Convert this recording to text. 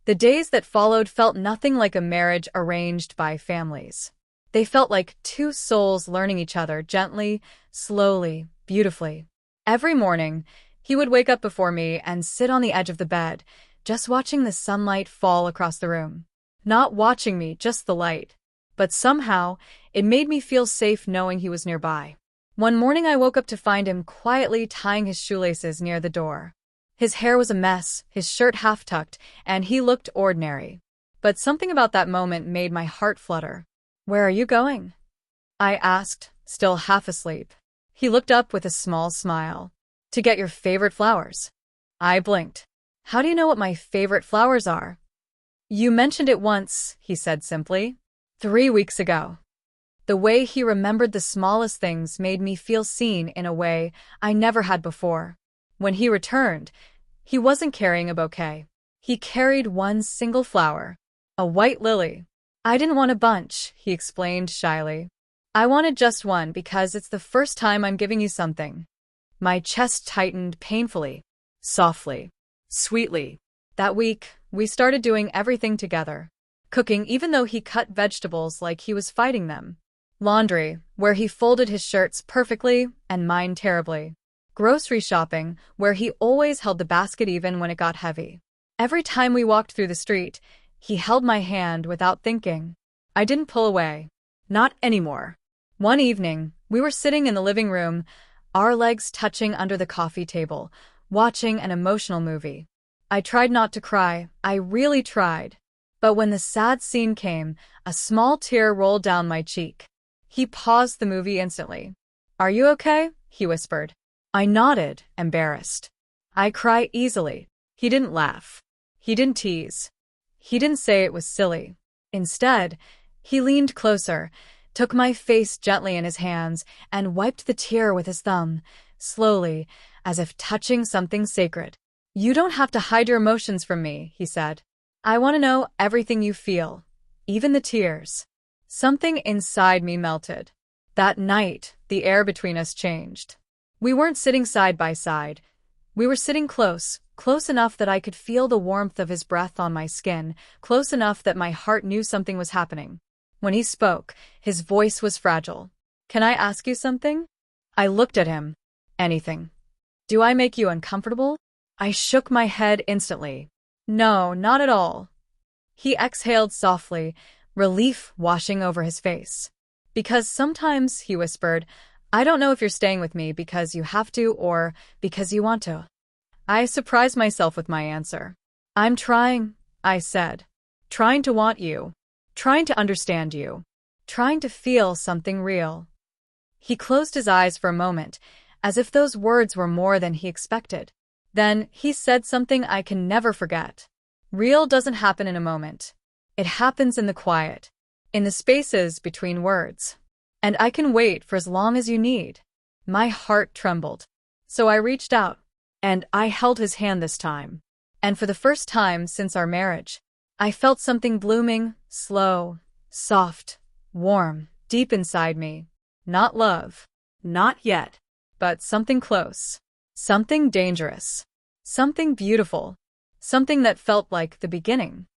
The days that followed felt nothing like a marriage arranged by families. They felt like two souls learning each other gently, slowly, beautifully. Every morning, he would wake up before me and sit on the edge of the bed, just watching the sunlight fall across the room. Not watching me, just the light. But somehow, it made me feel safe knowing he was nearby. One morning I woke up to find him quietly tying his shoelaces near the door. His hair was a mess, his shirt half-tucked, and he looked ordinary. But something about that moment made my heart flutter. "Where are you going?" I asked, still half asleep. He looked up with a small smile. "To get your favorite flowers." I blinked. "How do you know what my favorite flowers are?" "You mentioned it once," he said simply. 3 weeks ago." The way he remembered the smallest things made me feel seen in a way I never had before. When he returned, he wasn't carrying a bouquet. He carried one single flower, a white lily. "I didn't want a bunch," he explained shyly. "I wanted just one because it's the first time I'm giving you something." My chest tightened painfully, softly, sweetly. That week, we started doing everything together. Cooking even though he cut vegetables like he was fighting them. Laundry, where he folded his shirts perfectly and mine terribly. Grocery shopping, where he always held the basket even when it got heavy. Every time we walked through the street, he held my hand without thinking. I didn't pull away. Not anymore. One evening, we were sitting in the living room, our legs touching under the coffee table, watching an emotional movie. I tried not to cry, I really tried. But when the sad scene came, a small tear rolled down my cheek. He paused the movie instantly. "Are you okay?" he whispered. I nodded, embarrassed. "I cry easily." He didn't laugh. He didn't tease. He didn't say it was silly. Instead, he leaned closer, took my face gently in his hands, and wiped the tear with his thumb, slowly, as if touching something sacred. "You don't have to hide your emotions from me," he said. "I want to know everything you feel, even the tears." Something inside me melted. That night, the air between us changed. We weren't sitting side by side. We were sitting close, close enough that I could feel the warmth of his breath on my skin, close enough that my heart knew something was happening. When he spoke, his voice was fragile. "Can I ask you something?" I looked at him. "Anything." "Do I make you uncomfortable?" I shook my head instantly. "No, not at all." He exhaled softly, relief washing over his face. "Because sometimes," he whispered, "I don't know if you're staying with me because you have to or because you want to." I surprised myself with my answer. "I'm trying," I said. "Trying to want you. Trying to understand you. Trying to feel something real." He closed his eyes for a moment, as if those words were more than he expected. Then he said something I can never forget. "Real doesn't happen in a moment. It happens in the quiet, in the spaces between words. And I can wait for as long as you need." My heart trembled. So I reached out, and I held his hand this time. And for the first time since our marriage, I felt something blooming, slow, soft, warm, deep inside me. Not love. Not yet. But something close. Something dangerous. Something beautiful. Something that felt like the beginning.